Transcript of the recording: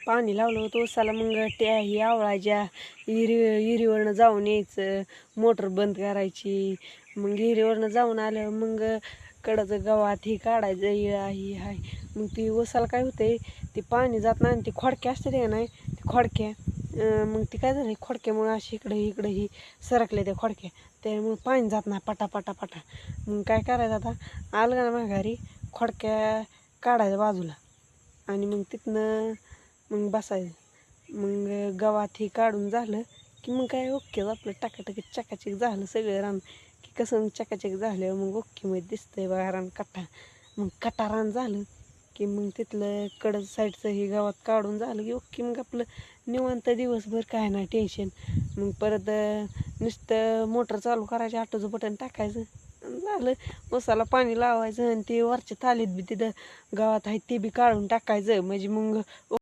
पाणी लावलं होतं उसाला. मग त्या ही आवळायच्या विहिरीवरनं जाऊन यायचं, मोटर बंद करायची. मग विहिरीवरनं जाऊन आलं मग कडचं गवात ही काढायचं, इळा ही हाय. मग ती उसाला काय होतंय, ती पाणी जात नाही आणि ती खोडक्या असते का नाही, ती खोडक्या मग ती काय झालं खोडक्यामुळं अशी इकडं ही सरकल्या त्या खोडक्या, त्यामुळे पाणी जात नाही पटा. मग काय करायचं आता, आलं का ना माघारी खोडक्या काढायच्या बाजूला आणि मग तिथनं मग बसायचं. मग गवात ही काढून झालं की मग काय ओके आपलं टाकाटाकीत चकाचक झालं सगळं रान. की कसं चकाचक झाल्यावर मग ओके मध्ये दिसतंय बघा रान कट्टा. मग कट्टा रान झालं की मग तिथलं कडं साईडचं ही गावात काढून झालं की ओके. मग आपलं निवांत दिवसभर काय नाही टेन्शन. मग परत नुसतं मोटर चालू करायची, ऑटोचं बटन टाकायचं, झालं. उसाला पाणी लावायचं आणि ते वरच्या थालीत बी तिथं गावात आहे ते बी काढून टाकायचं. म्हणजे मग